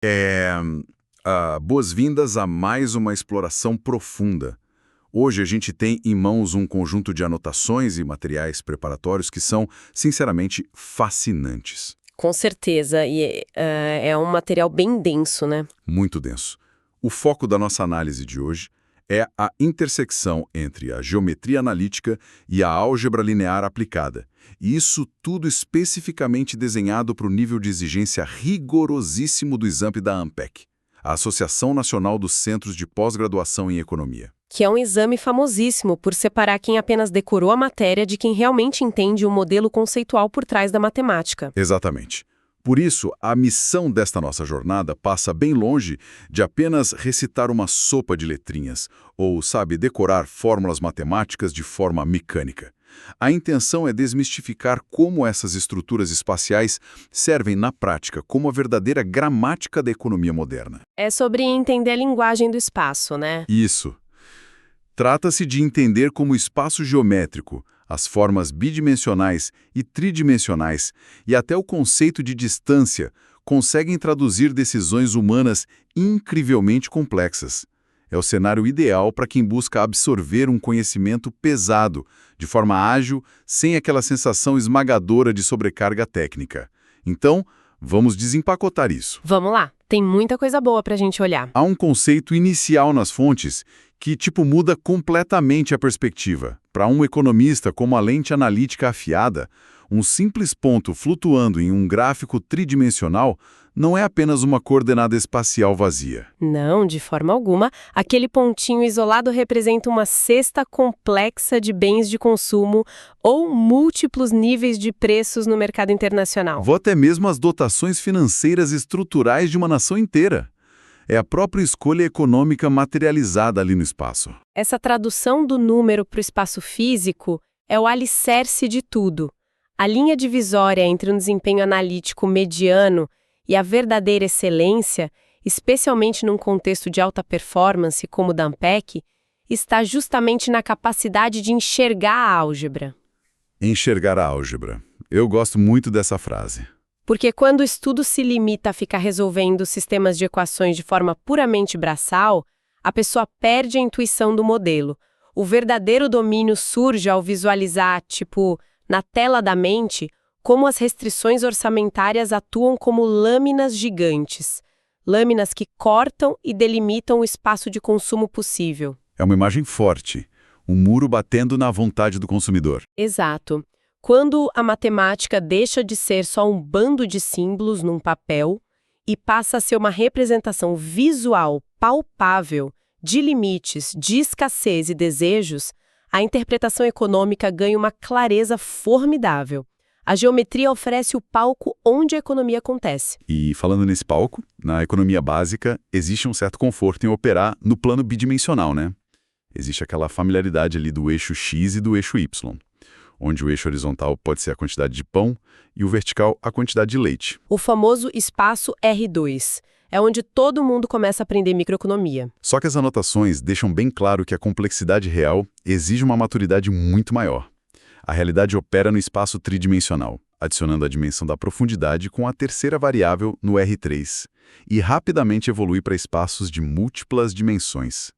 É, boas-vindas a mais uma exploração profunda. Hoje a gente tem em mãos um conjunto de anotações e materiais preparatórios que são, sinceramente, fascinantes. Com certeza, e é um material bem denso, né? Muito denso. O foco da nossa análise de hoje é a intersecção entre a geometria analítica e a álgebra linear aplicada. E isso tudo especificamente desenhado para o nível de exigência rigorosíssimo do exame da ANPEC, a Associação Nacional dos Centros de Pós-Graduação em Economia. Que é um exame famosíssimo por separar quem apenas decorou a matéria de quem realmente entende o modelo conceitual por trás da matemática. Exatamente. Por isso, a missão desta nossa jornada passa bem longe de apenas recitar uma sopa de letrinhas ou, decorar fórmulas matemáticas de forma mecânica. A intenção é desmistificar como essas estruturas espaciais servem na prática como a verdadeira gramática da economia moderna. É sobre entender a linguagem do espaço, né? Isso. Trata-se de entender como o espaço geométrico, as formas bidimensionais e tridimensionais e até o conceito de distância conseguem traduzir decisões humanas incrivelmente complexas. É o cenário ideal para quem busca absorver um conhecimento pesado, de forma ágil, sem aquela sensação esmagadora de sobrecarga técnica. Então, vamos desempacotar isso. Vamos lá, tem muita coisa boa pra gente olhar. Há um conceito inicial nas fontes que, muda completamente a perspectiva. Para um economista como a lente analítica afiada, um simples ponto flutuando em um gráfico tridimensional não é apenas uma coordenada espacial vazia. Não, de forma alguma. Aquele pontinho isolado representa uma cesta complexa de bens de consumo ou múltiplos níveis de preços no mercado internacional. Vou até mesmo as dotações financeiras estruturais de uma nação inteira. É a própria escolha econômica materializada ali no espaço. Essa tradução do número para o espaço físico é o alicerce de tudo. A linha divisória entre um desempenho analítico mediano e a verdadeira excelência, especialmente num contexto de alta performance como o da ANPEC, está justamente na capacidade de enxergar a álgebra. Enxergar a álgebra. Eu gosto muito dessa frase. Porque quando o estudo se limita a ficar resolvendo sistemas de equações de forma puramente braçal, a pessoa perde a intuição do modelo. O verdadeiro domínio surge ao visualizar, na tela da mente, como as restrições orçamentárias atuam como lâminas gigantes. Lâminas que cortam e delimitam o espaço de consumo possível. É uma imagem forte. Um muro batendo na vontade do consumidor. Exato. Quando a matemática deixa de ser só um bando de símbolos num papel e passa a ser uma representação visual, palpável, de limites, de escassez e desejos, a interpretação econômica ganha uma clareza formidável. A geometria oferece o palco onde a economia acontece. E falando nesse palco, na economia básica, existe um certo conforto em operar no plano bidimensional, né? Existe aquela familiaridade ali do eixo X e do eixo Y, onde o eixo horizontal pode ser a quantidade de pão e o vertical a quantidade de leite. O famoso espaço R2 é onde todo mundo começa a aprender microeconomia. Só que as anotações deixam bem claro que a complexidade real exige uma maturidade muito maior. A realidade opera no espaço tridimensional, adicionando a dimensão da profundidade com a terceira variável no R3, e rapidamente evolui para espaços de múltiplas dimensões.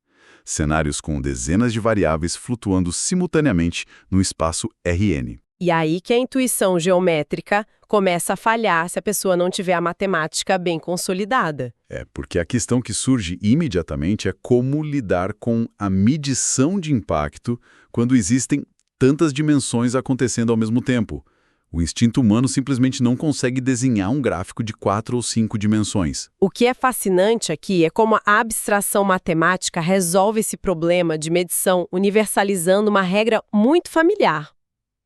Cenários com dezenas de variáveis flutuando simultaneamente no espaço Rn. E aí que a intuição geométrica começa a falhar se a pessoa não tiver a matemática bem consolidada. Porque a questão que surge imediatamente é como lidar com a medição de impacto quando existem tantas dimensões acontecendo ao mesmo tempo. O instinto humano simplesmente não consegue desenhar um gráfico de 4 ou 5 dimensões. O que é fascinante aqui é como a abstração matemática resolve esse problema de medição universalizando uma regra muito familiar.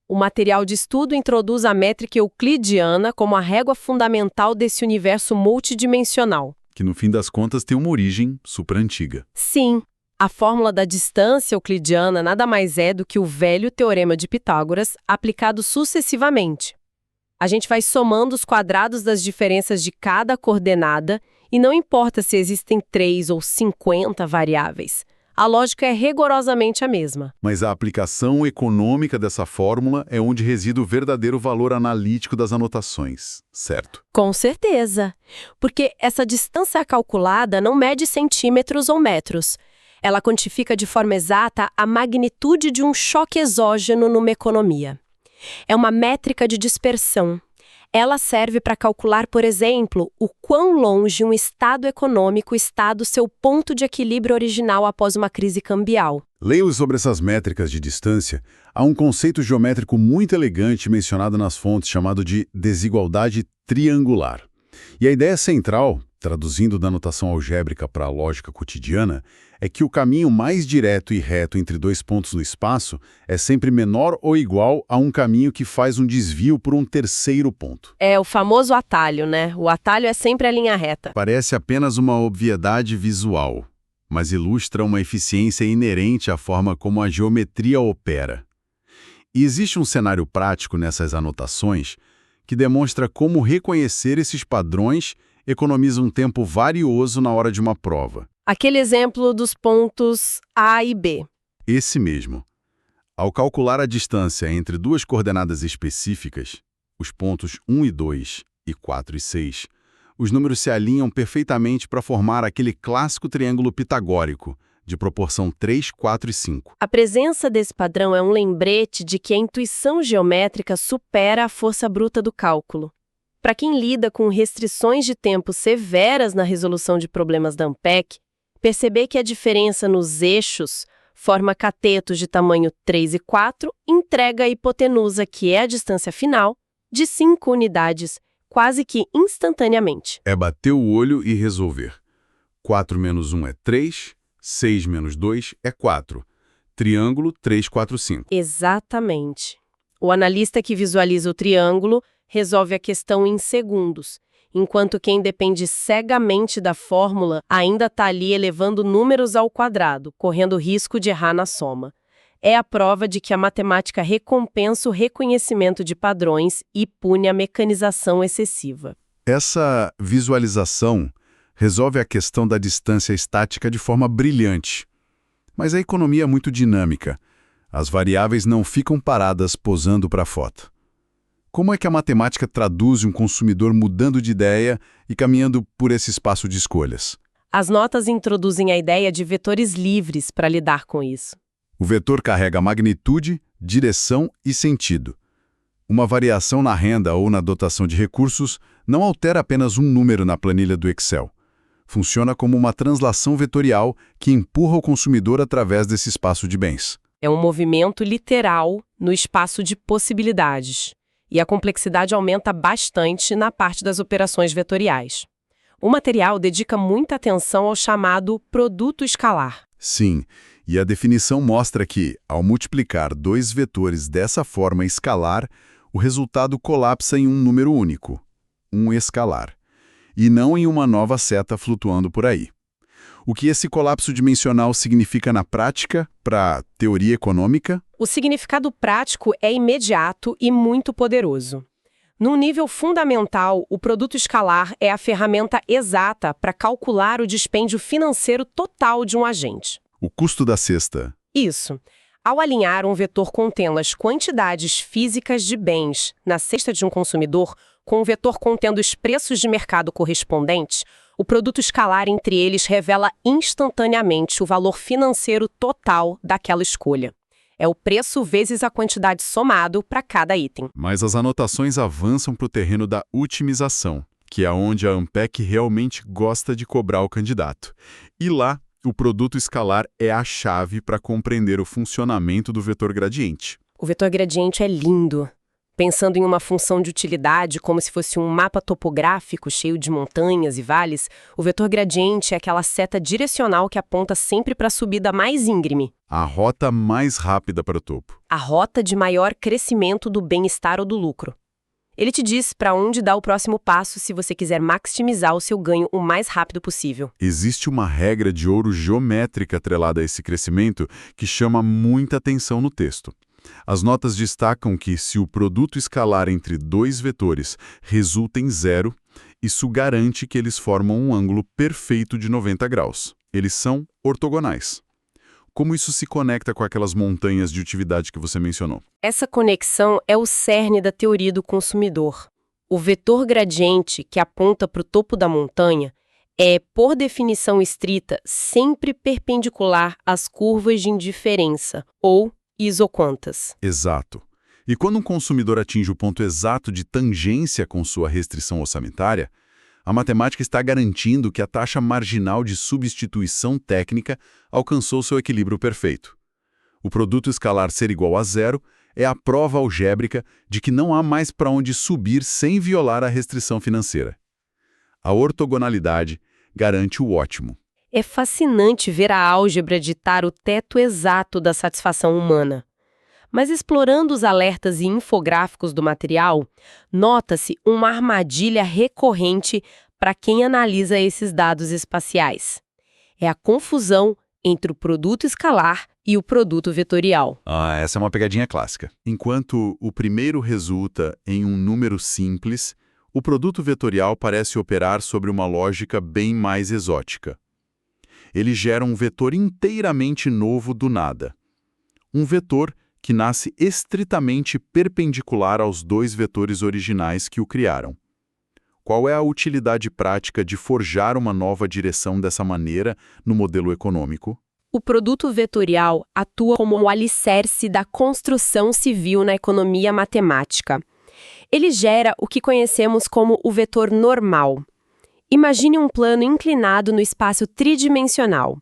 O material de estudo introduz a métrica euclidiana como a régua fundamental desse universo multidimensional. Que no fim das contas tem uma origem super antiga. Sim. A fórmula da distância euclidiana nada mais é do que o velho teorema de Pitágoras aplicado sucessivamente. A gente vai somando os quadrados das diferenças de cada coordenada e não importa se existem 3 ou 50 variáveis. A lógica é rigorosamente a mesma. Mas a aplicação econômica dessa fórmula é onde reside o verdadeiro valor analítico das anotações, certo? Com certeza. Porque essa distância calculada não mede centímetros ou metros. Ela quantifica de forma exata a magnitude de um choque exógeno numa economia. É uma métrica de dispersão. Ela serve para calcular, por exemplo, o quão longe um estado econômico está do seu ponto de equilíbrio original após uma crise cambial. Leio sobre essas métricas de distância. Há um conceito geométrico muito elegante mencionado nas fontes chamado de desigualdade triangular. E a ideia central, traduzindo da notação algébrica para a lógica cotidiana, é que o caminho mais direto e reto entre dois pontos no espaço é sempre menor ou igual a um caminho que faz um desvio por um terceiro ponto. É o famoso atalho, né? O atalho é sempre a linha reta. Parece apenas uma obviedade visual, mas ilustra uma eficiência inerente à forma como a geometria opera. E existe um cenário prático nessas anotações que demonstra como reconhecer esses padrões economiza um tempo valioso na hora de uma prova. Aquele exemplo dos pontos A e B. Esse mesmo. Ao calcular a distância entre duas coordenadas específicas, os pontos 1 e 2 e 4 e 6, os números se alinham perfeitamente para formar aquele clássico triângulo pitagórico, de proporção 3, 4 e 5. A presença desse padrão é um lembrete de que a intuição geométrica supera a força bruta do cálculo. Para quem lida com restrições de tempo severas na resolução de problemas da ANPEC, perceber que a diferença nos eixos forma catetos de tamanho 3 e 4 entrega a hipotenusa, que é a distância final, de 5 unidades, quase que instantaneamente. É bater o olho e resolver. 4 menos 1 é 3, 6 menos 2 é 4. Triângulo 3, 4, 5. Exatamente. O analista que visualiza o triângulo resolve a questão em segundos, enquanto quem depende cegamente da fórmula ainda está ali elevando números ao quadrado, correndo risco de errar na soma. É a prova de que a matemática recompensa o reconhecimento de padrões e pune a mecanização excessiva. Essa visualização resolve a questão da distância estática de forma brilhante. Mas a economia é muito dinâmica. As variáveis não ficam paradas posando para a foto. Como é que a matemática traduz um consumidor mudando de ideia e caminhando por esse espaço de escolhas? As notas introduzem a ideia de vetores livres para lidar com isso. O vetor carrega magnitude, direção e sentido. Uma variação na renda ou na dotação de recursos não altera apenas um número na planilha do Excel. Funciona como uma translação vetorial que empurra o consumidor através desse espaço de bens. É um movimento literal no espaço de possibilidades. E a complexidade aumenta bastante na parte das operações vetoriais. O material dedica muita atenção ao chamado produto escalar. Sim, e a definição mostra que, ao multiplicar dois vetores dessa forma escalar, o resultado colapsa em um número único, um escalar, e não em uma nova seta flutuando por aí. O que esse colapso dimensional significa na prática, para a teoria econômica? O significado prático é imediato e muito poderoso. Num nível fundamental, o produto escalar é a ferramenta exata para calcular o dispêndio financeiro total de um agente. O custo da cesta. Isso. Ao alinhar um vetor contendo as quantidades físicas de bens na cesta de um consumidor com um vetor contendo os preços de mercado correspondentes, o produto escalar entre eles revela instantaneamente o valor financeiro total daquela escolha. É o preço vezes a quantidade somado para cada item. Mas as anotações avançam para o terreno da otimização, que é onde a ANPEC realmente gosta de cobrar o candidato. E lá, o produto escalar é a chave para compreender o funcionamento do vetor gradiente. O vetor gradiente é lindo. Pensando em uma função de utilidade como se fosse um mapa topográfico cheio de montanhas e vales, o vetor gradiente é aquela seta direcional que aponta sempre para a subida mais íngreme. A rota mais rápida para o topo. A rota de maior crescimento do bem-estar ou do lucro. Ele te diz para onde dar o próximo passo se você quiser maximizar o seu ganho o mais rápido possível. Existe uma regra de ouro geométrica atrelada a esse crescimento que chama muita atenção no texto. As notas destacam que, se o produto escalar entre dois vetores resulta em zero, isso garante que eles formam um ângulo perfeito de 90 graus. Eles são ortogonais. Como isso se conecta com aquelas montanhas de utilidade que você mencionou? Essa conexão é o cerne da teoria do consumidor. O vetor gradiente que aponta para o topo da montanha é, por definição estrita, sempre perpendicular às curvas de indiferença, ou isoquantas. Exato. E quando um consumidor atinge o ponto exato de tangência com sua restrição orçamentária, a matemática está garantindo que a taxa marginal de substituição técnica alcançou seu equilíbrio perfeito. O produto escalar ser igual a zero é a prova algébrica de que não há mais para onde subir sem violar a restrição financeira. A ortogonalidade garante o ótimo. É fascinante ver a álgebra ditar o teto exato da satisfação humana. Mas explorando os alertas e infográficos do material, nota-se uma armadilha recorrente para quem analisa esses dados espaciais. É a confusão entre o produto escalar e o produto vetorial. Essa é uma pegadinha clássica. Enquanto o primeiro resulta em um número simples, o produto vetorial parece operar sobre uma lógica bem mais exótica. Ele gera um vetor inteiramente novo do nada. Um vetor que nasce estritamente perpendicular aos dois vetores originais que o criaram. Qual é a utilidade prática de forjar uma nova direção dessa maneira no modelo econômico? O produto vetorial atua como o alicerce da construção civil na economia matemática. Ele gera o que conhecemos como o vetor normal. Imagine um plano inclinado no espaço tridimensional.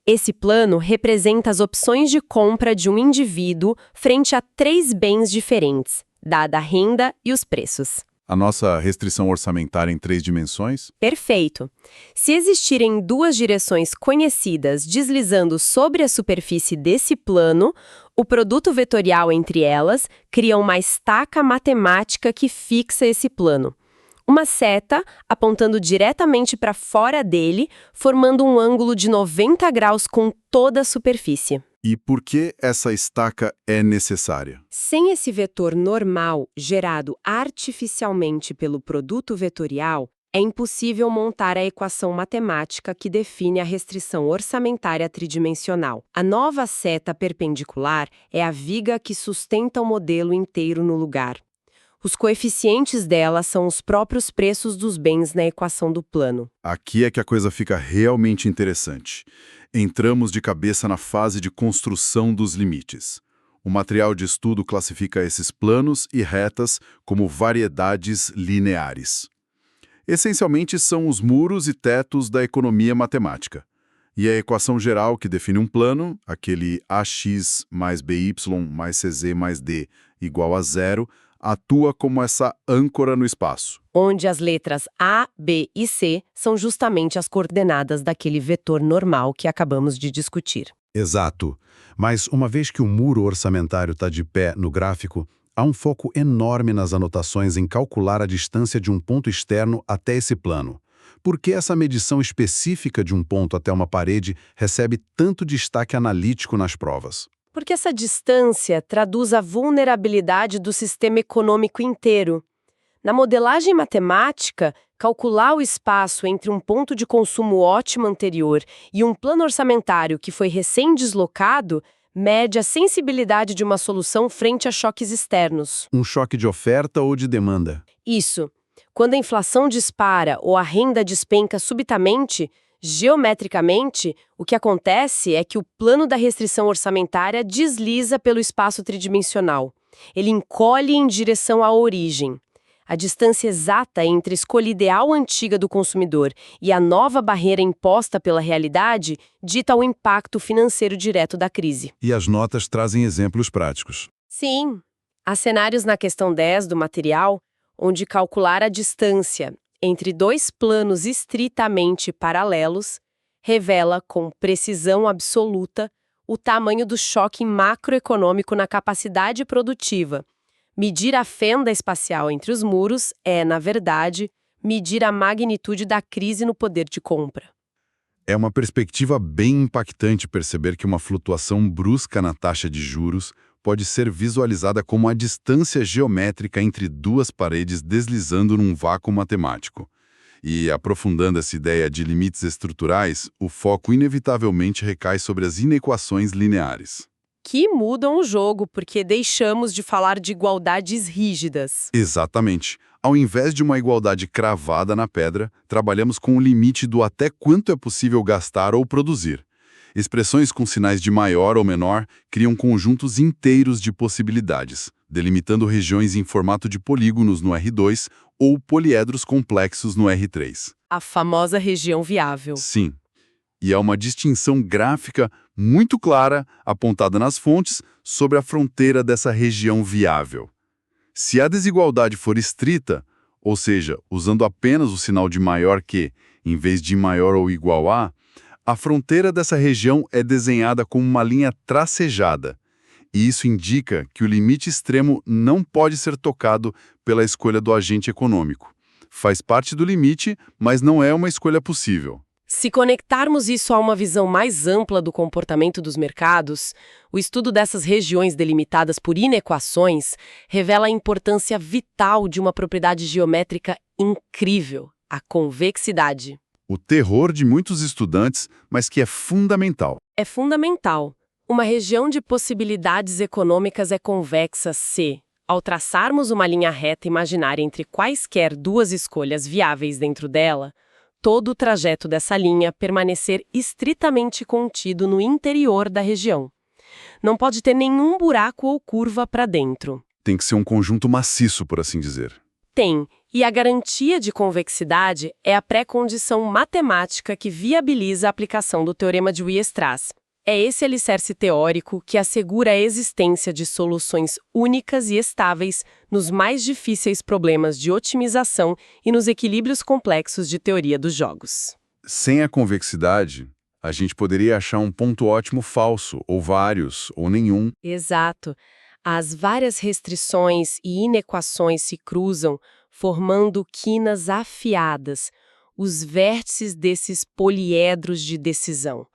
Esse plano representa as opções de compra de um indivíduo frente a 3 bens diferentes, dada a renda e os preços. A nossa restrição orçamentária em 3 dimensões? Perfeito. Se existirem 2 direções conhecidas deslizando sobre a superfície desse plano, o produto vetorial entre elas cria uma estaca matemática que fixa esse plano. Uma seta apontando diretamente para fora dele, formando um ângulo de 90 graus com toda a superfície. E por que essa estaca é necessária? Sem esse vetor normal, gerado artificialmente pelo produto vetorial, é impossível montar a equação matemática que define a restrição orçamentária tridimensional. A nova seta perpendicular é a viga que sustenta o modelo inteiro no lugar. Os coeficientes dela são os próprios preços dos bens na equação do plano. Aqui é que a coisa fica realmente interessante. Entramos de cabeça na fase de construção dos limites. O material de estudo classifica esses planos e retas como variedades lineares. Essencialmente são os muros e tetos da economia matemática. E a equação geral que define um plano, aquele AX mais BY mais CZ mais D igual a zero, atua como essa âncora no espaço. Onde as letras A, B e C são justamente as coordenadas daquele vetor normal que acabamos de discutir. Exato. Mas uma vez que o muro orçamentário está de pé no gráfico, há um foco enorme nas anotações em calcular a distância de um ponto externo até esse plano. Por que essa medição específica de um ponto até uma parede recebe tanto destaque analítico nas provas? Porque essa distância traduz a vulnerabilidade do sistema econômico inteiro. Na modelagem matemática, calcular o espaço entre um ponto de consumo ótimo anterior e um plano orçamentário que foi recém-deslocado mede a sensibilidade de uma solução frente a choques externos. Um choque de oferta ou de demanda? Isso. Quando a inflação dispara ou a renda despenca subitamente, geometricamente, o que acontece é que o plano da restrição orçamentária desliza pelo espaço tridimensional. Ele encolhe em direção à origem. A distância exata entre a escolha ideal antiga do consumidor e a nova barreira imposta pela realidade dita o impacto financeiro direto da crise. E as notas trazem exemplos práticos. Sim. Há cenários na questão 10 do material onde calcular a distância entre 2 planos estritamente paralelos revela com precisão absoluta o tamanho do choque macroeconômico na capacidade produtiva. Medir a fenda espacial entre os muros é, na verdade, medir a magnitude da crise no poder de compra. É uma perspectiva bem impactante perceber que uma flutuação brusca na taxa de juros pode ser visualizada como a distância geométrica entre 2 paredes deslizando num vácuo matemático. E, aprofundando essa ideia de limites estruturais, o foco inevitavelmente recai sobre as inequações lineares. Que mudam o jogo, porque deixamos de falar de igualdades rígidas. Exatamente. Ao invés de uma igualdade cravada na pedra, trabalhamos com o limite do até quanto é possível gastar ou produzir. Expressões com sinais de maior ou menor criam conjuntos inteiros de possibilidades, delimitando regiões em formato de polígonos no R2 ou poliedros complexos no R3. A famosa região viável. Sim. E é uma distinção gráfica muito clara apontada nas fontes sobre a fronteira dessa região viável. Se a desigualdade for estrita, ou seja, usando apenas o sinal de maior que, em vez de maior ou igual a fronteira dessa região é desenhada como uma linha tracejada. E isso indica que o limite extremo não pode ser tocado pela escolha do agente econômico. Faz parte do limite, mas não é uma escolha possível. Se conectarmos isso a uma visão mais ampla do comportamento dos mercados, o estudo dessas regiões delimitadas por inequações revela a importância vital de uma propriedade geométrica incrível, a convexidade. O terror de muitos estudantes, mas que é fundamental. É fundamental. Uma região de possibilidades econômicas é convexa se, ao traçarmos uma linha reta imaginária entre quaisquer duas escolhas viáveis dentro dela, todo o trajeto dessa linha permanecer estritamente contido no interior da região. Não pode ter nenhum buraco ou curva para dentro. Tem que ser um conjunto maciço, por assim dizer. Tem, e a garantia de convexidade é a pré-condição matemática que viabiliza a aplicação do Teorema de Weierstrass. É esse alicerce teórico que assegura a existência de soluções únicas e estáveis nos mais difíceis problemas de otimização e nos equilíbrios complexos de teoria dos jogos. Sem a convexidade, a gente poderia achar um ponto ótimo falso, ou vários, ou nenhum. Exato. As várias restrições e inequações se cruzam, formando quinas afiadas, os vértices desses poliedros de decisão.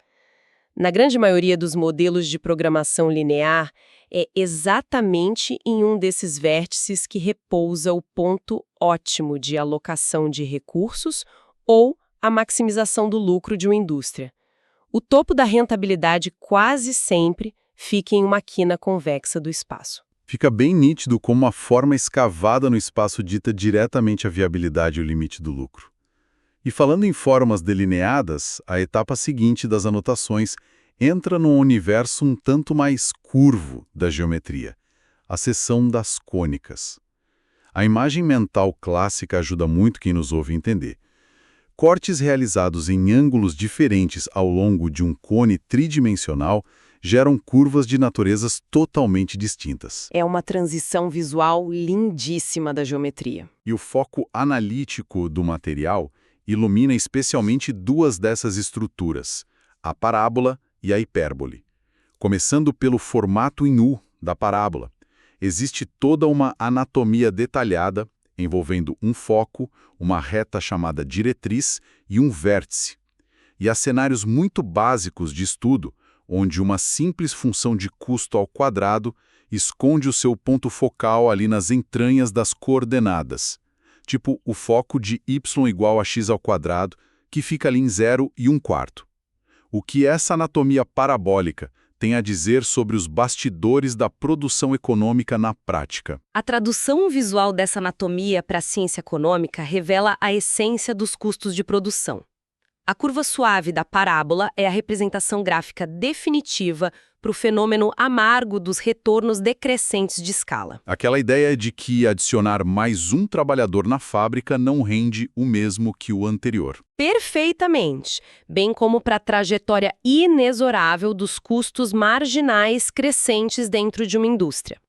Na grande maioria dos modelos de programação linear, é exatamente em um desses vértices que repousa o ponto ótimo de alocação de recursos ou a maximização do lucro de uma indústria. O topo da rentabilidade quase sempre fica em uma quina convexa do espaço. Fica bem nítido como a forma escavada no espaço dita diretamente a viabilidade e o limite do lucro. E falando em formas delineadas, a etapa seguinte das anotações entra num universo um tanto mais curvo da geometria, a seção das cônicas. A imagem mental clássica ajuda muito quem nos ouve a entender. Cortes realizados em ângulos diferentes ao longo de um cone tridimensional geram curvas de naturezas totalmente distintas. É uma transição visual lindíssima da geometria. E o foco analítico do material ilumina especialmente duas dessas estruturas, a parábola e a hipérbole. Começando pelo formato em U da parábola, existe toda uma anatomia detalhada envolvendo um foco, uma reta chamada diretriz e um vértice. E há cenários muito básicos de estudo, onde uma simples função de custo ao quadrado esconde o seu ponto focal ali nas entranhas das coordenadas, tipo o foco de y igual a x ao quadrado, que fica ali em 0,1/4. O que essa anatomia parabólica tem a dizer sobre os bastidores da produção econômica na prática? A tradução visual dessa anatomia para a ciência econômica revela a essência dos custos de produção. A curva suave da parábola é a representação gráfica definitiva para o fenômeno amargo dos retornos decrescentes de escala. Aquela ideia de que adicionar mais um trabalhador na fábrica não rende o mesmo que o anterior. Perfeitamente, bem como para a trajetória inexorável dos custos marginais crescentes dentro de uma indústria.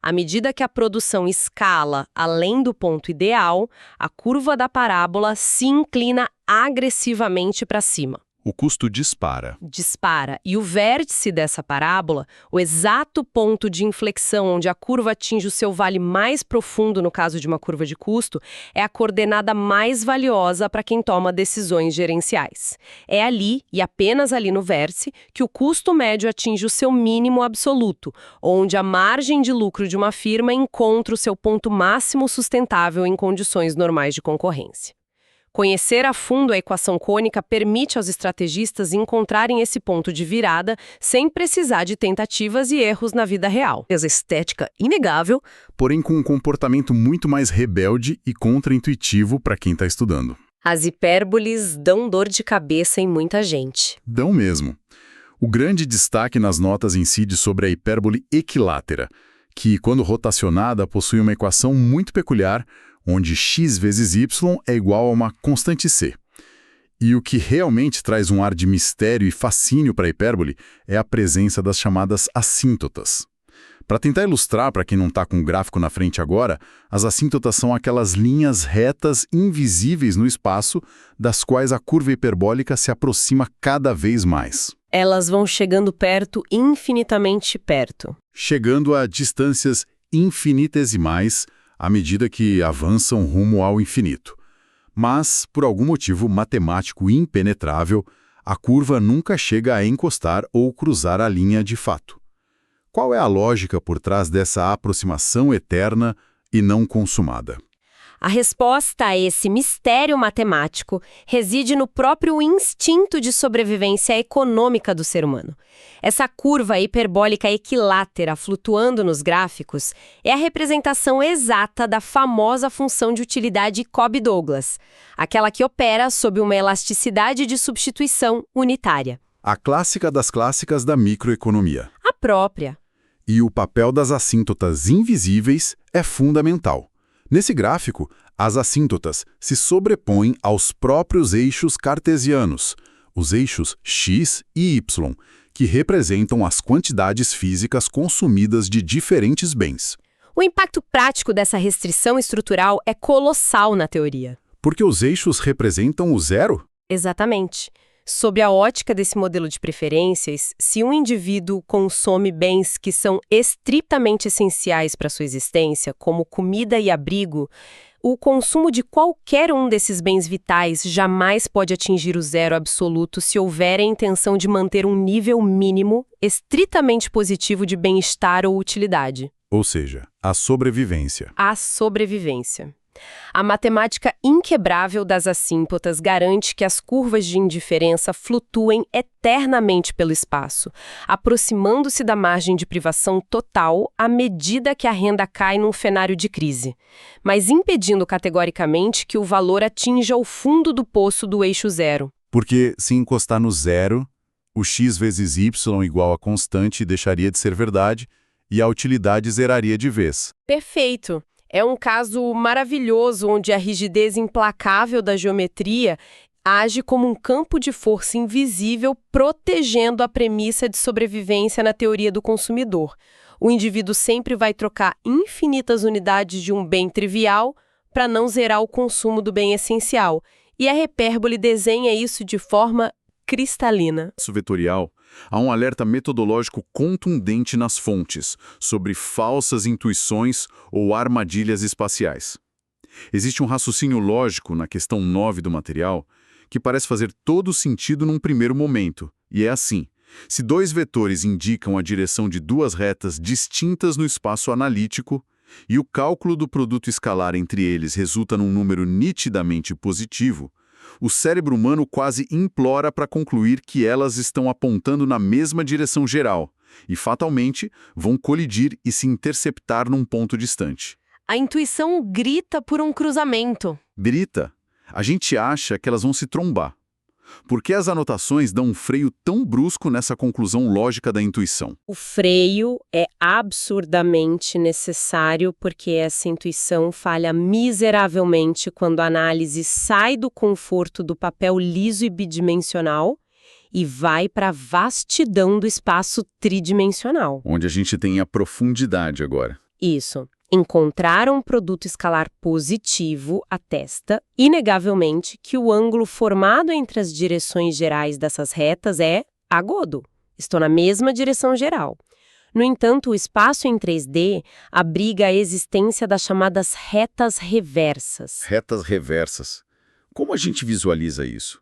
À medida que a produção escala além do ponto ideal, a curva da parábola se inclina agressivamente para cima. O custo dispara. Dispara. E o vértice dessa parábola, o exato ponto de inflexão onde a curva atinge o seu vale mais profundo no caso de uma curva de custo, é a coordenada mais valiosa para quem toma decisões gerenciais. É ali, e apenas ali no vértice, que o custo médio atinge o seu mínimo absoluto, onde a margem de lucro de uma firma encontra o seu ponto máximo sustentável em condições normais de concorrência. Conhecer a fundo a equação cônica permite aos estrategistas encontrarem esse ponto de virada sem precisar de tentativas e erros na vida real. Essa estética inegável, Porém com um comportamento muito mais rebelde e contraintuitivo para quem está estudando. as hipérboles dão dor de cabeça em muita gente. Dão mesmo. O grande destaque nas notas incide sobre a hipérbole equilátera, que, quando rotacionada, possui uma equação muito peculiar, onde x vezes y é igual a uma constante c. E o que realmente traz um ar de mistério e fascínio para a hipérbole é a presença das chamadas assíntotas. Para tentar ilustrar para quem não está com o gráfico na frente agora, as assíntotas são aquelas linhas retas invisíveis no espaço, das quais a curva hiperbólica se aproxima cada vez mais, Elas vão chegando perto, infinitamente perto. chegando a distâncias infinitesimais à medida que avançam rumo ao infinito. Mas, por algum motivo matemático impenetrável, a curva nunca chega a encostar ou cruzar a linha de fato. Qual é a lógica por trás dessa aproximação eterna e não consumada? A resposta a esse mistério matemático reside no próprio instinto de sobrevivência econômica do ser humano. Essa curva hiperbólica equilátera flutuando nos gráficos é a representação exata da famosa função de utilidade Cobb-Douglas, aquela que opera sob uma elasticidade de substituição unitária. A clássica das clássicas da microeconomia. A própria. E o papel das assíntotas invisíveis é fundamental. Nesse gráfico, as assíntotas se sobrepõem aos próprios eixos cartesianos, os eixos x e y, que representam as quantidades físicas consumidas de diferentes bens. O impacto prático dessa restrição estrutural é colossal na teoria. Porque os eixos representam o zero? Exatamente. Sob a ótica desse modelo de preferências, se um indivíduo consome bens que são estritamente essenciais para sua existência, como comida e abrigo, o consumo de qualquer um desses bens vitais jamais pode atingir o zero absoluto se houver a intenção de manter um nível mínimo, estritamente positivo de bem-estar ou utilidade. Ou seja, a sobrevivência. A sobrevivência. A matemática inquebrável das assíntotas garante que as curvas de indiferença flutuem eternamente pelo espaço, aproximando-se da margem de privação total à medida que a renda cai num cenário de crise, mas impedindo categoricamente que o valor atinja o fundo do poço do eixo zero. Porque, se encostar no zero, o x vezes y igual a constante deixaria de ser verdade e a utilidade zeraria de vez. Perfeito! É um caso maravilhoso onde a rigidez implacável da geometria age como um campo de força invisível protegendo a premissa de sobrevivência na teoria do consumidor. O indivíduo sempre vai trocar infinitas unidades de um bem trivial para não zerar o consumo do bem essencial. E a hipérbole desenha isso de forma cristalina. Vetorial, há um alerta metodológico contundente nas fontes sobre falsas intuições ou armadilhas espaciais. Existe um raciocínio lógico na questão 9 do material que parece fazer todo sentido num primeiro momento, e é assim: se dois vetores indicam a direção de duas retas distintas no espaço analítico e o cálculo do produto escalar entre eles resulta num número nitidamente positivo, o cérebro humano quase implora para concluir que elas estão apontando na mesma direção geral e, fatalmente, vão colidir e se interceptar num ponto distante. A intuição grita por um cruzamento. Grita. A gente acha que elas vão se trombar. Por que as anotações dão um freio tão brusco nessa conclusão lógica da intuição? O freio é absurdamente necessário porque essa intuição falha miseravelmente quando a análise sai do conforto do papel liso e bidimensional e vai para a vastidão do espaço tridimensional. Onde a gente tem a profundidade agora. Isso. Encontrar um produto escalar positivo atesta, inegavelmente, que o ângulo formado entre as direções gerais dessas retas é agudo. Estou na mesma direção geral. No entanto, o espaço em 3D abriga a existência das chamadas retas reversas. Retas reversas. Como a gente visualiza isso?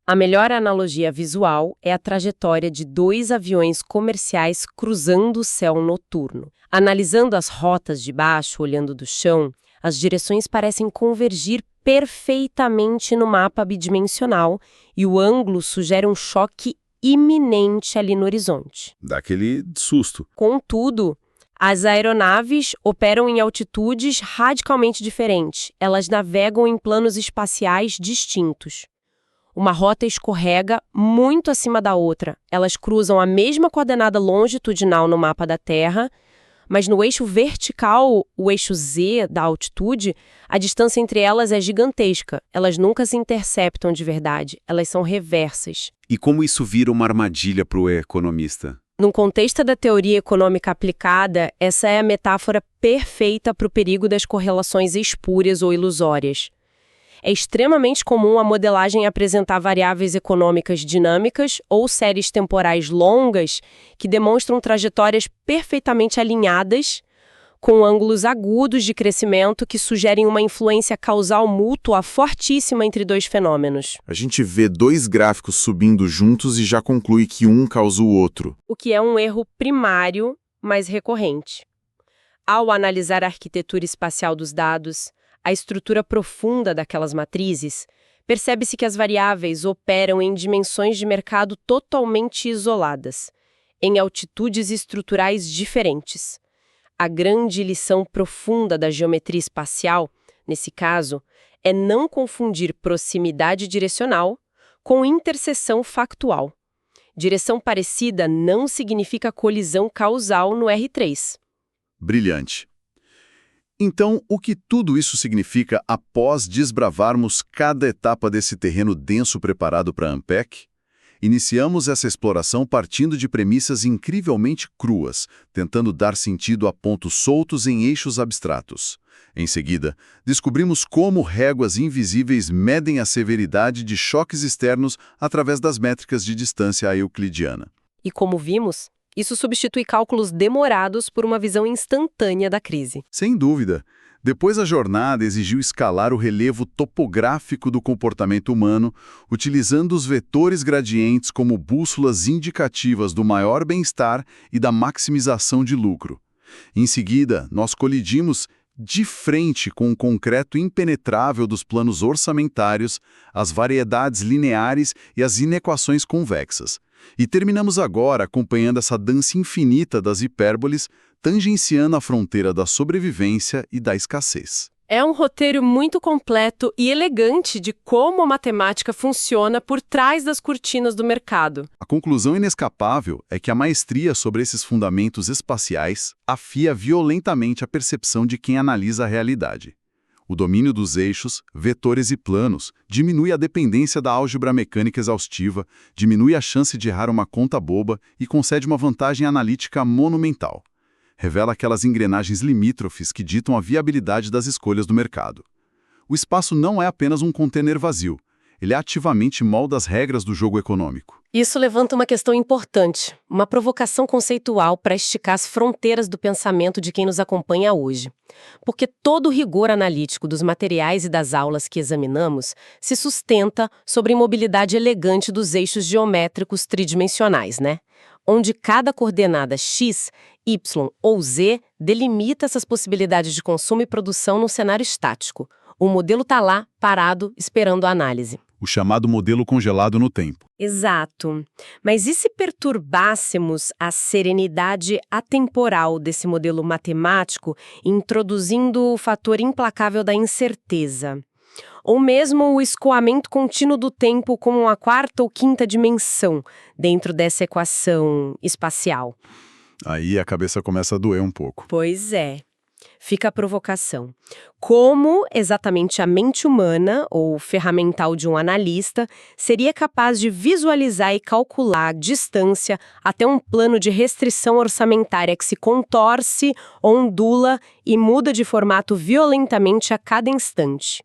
A melhor analogia visual é a trajetória de dois aviões comerciais cruzando o céu noturno. Analisando as rotas de baixo, olhando do chão, As direções parecem convergir perfeitamente no mapa bidimensional e o ângulo sugere um choque iminente ali no horizonte. Dá aquele susto. Contudo, as aeronaves operam em altitudes radicalmente diferentes. Elas navegam em planos espaciais distintos. Uma rota escorrega muito acima da outra. Elas cruzam a mesma coordenada longitudinal no mapa da Terra, mas no eixo vertical, o eixo Z da altitude, a distância entre elas é gigantesca. Elas nunca se interceptam de verdade. Elas são reversas. E como isso vira uma armadilha para o economista? Num contexto da teoria econômica aplicada, essa é a metáfora perfeita para o perigo das correlações espúrias ou ilusórias. É extremamente comum a modelagem apresentar variáveis econômicas dinâmicas ou séries temporais longas que demonstram trajetórias perfeitamente alinhadas, com ângulos agudos de crescimento que sugerem uma influência causal mútua fortíssima entre dois fenômenos. A gente vê dois gráficos subindo juntos e já conclui que um causa o outro. O que é um erro primário, mas recorrente. Ao analisar a arquitetura espacial dos dados, a estrutura profunda daquelas matrizes, percebe-se que as variáveis operam em dimensões de mercado totalmente isoladas, em altitudes estruturais diferentes. A grande lição profunda da geometria espacial, nesse caso, é não confundir proximidade direcional com interseção factual. Direção parecida não significa colisão causal no R3. Brilhante. Então, o que tudo isso significa após desbravarmos cada etapa desse terreno denso preparado para a Ampec? Iniciamos essa exploração partindo de premissas incrivelmente cruas, tentando dar sentido a pontos soltos em eixos abstratos. Em seguida, descobrimos como réguas invisíveis medem a severidade de choques externos através das métricas de distância euclidiana. E como vimos, isso substitui cálculos demorados por uma visão instantânea da crise. Sem dúvida. Depois a jornada exigiu escalar o relevo topográfico do comportamento humano, utilizando os vetores gradientes como bússolas indicativas do maior bem-estar e da maximização de lucro. Em seguida, nós colidimos de frente com o concreto impenetrável dos planos orçamentários, as variedades lineares e as inequações convexas. E terminamos agora acompanhando essa dança infinita das hipérboles, tangenciando a fronteira da sobrevivência e da escassez. É um roteiro muito completo e elegante de como a matemática funciona por trás das cortinas do mercado. A conclusão inescapável é que a maestria sobre esses fundamentos espaciais afia violentamente a percepção de quem analisa a realidade. O domínio dos eixos, vetores e planos diminui a dependência da álgebra mecânica exaustiva, diminui a chance de errar uma conta boba e concede uma vantagem analítica monumental. Revela aquelas engrenagens limítrofes que ditam a viabilidade das escolhas do mercado. O espaço não é apenas um container vazio, ele ativamente molda as regras do jogo econômico. Isso levanta uma questão importante, uma provocação conceitual para esticar as fronteiras do pensamento de quem nos acompanha hoje. Porque todo o rigor analítico dos materiais e das aulas que examinamos se sustenta sobre a imobilidade elegante dos eixos geométricos tridimensionais, né? Onde cada coordenada x, y ou z delimita essas possibilidades de consumo e produção num cenário estático. O modelo está lá, parado, esperando a análise. O chamado modelo congelado no tempo. Exato. Mas e se perturbássemos a serenidade atemporal desse modelo matemático, introduzindo o fator implacável da incerteza? Ou mesmo o escoamento contínuo do tempo como uma quarta ou quinta dimensão dentro dessa equação espacial? Aí a cabeça começa a doer um pouco. Pois é. Fica a provocação. Como exatamente a mente humana, ou ferramental de um analista, seria capaz de visualizar e calcular a distância até um plano de restrição orçamentária que se contorce, ondula e muda de formato violentamente a cada instante?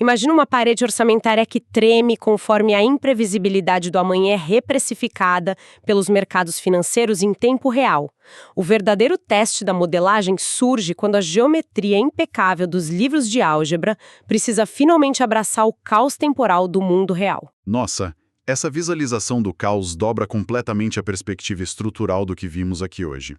Imagina uma parede orçamentária que treme conforme a imprevisibilidade do amanhã é reprecificada pelos mercados financeiros em tempo real. O verdadeiro teste da modelagem surge quando a geometria impecável dos livros de álgebra precisa finalmente abraçar o caos temporal do mundo real. Nossa, essa visualização do caos dobra completamente a perspectiva estrutural do que vimos aqui hoje.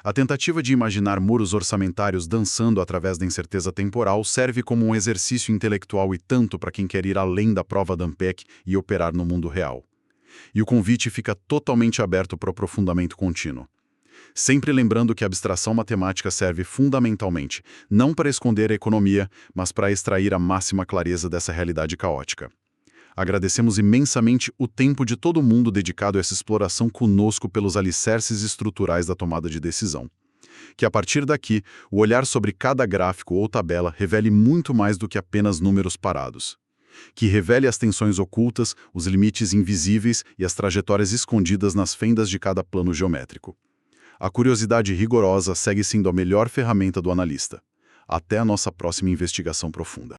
A tentativa de imaginar muros orçamentários dançando através da incerteza temporal serve como um exercício intelectual e tanto para quem quer ir além da prova da Ampeg e operar no mundo real. E o convite fica totalmente aberto para o aprofundamento contínuo. Sempre lembrando que a abstração matemática serve fundamentalmente não para esconder a economia, mas para extrair a máxima clareza dessa realidade caótica. Agradecemos imensamente o tempo de todo mundo dedicado a essa exploração conosco pelos alicerces estruturais da tomada de decisão. Que a partir daqui, o olhar sobre cada gráfico ou tabela revele muito mais do que apenas números parados. Que revele as tensões ocultas, os limites invisíveis e as trajetórias escondidas nas fendas de cada plano geométrico. A curiosidade rigorosa segue sendo a melhor ferramenta do analista. Até a nossa próxima investigação profunda.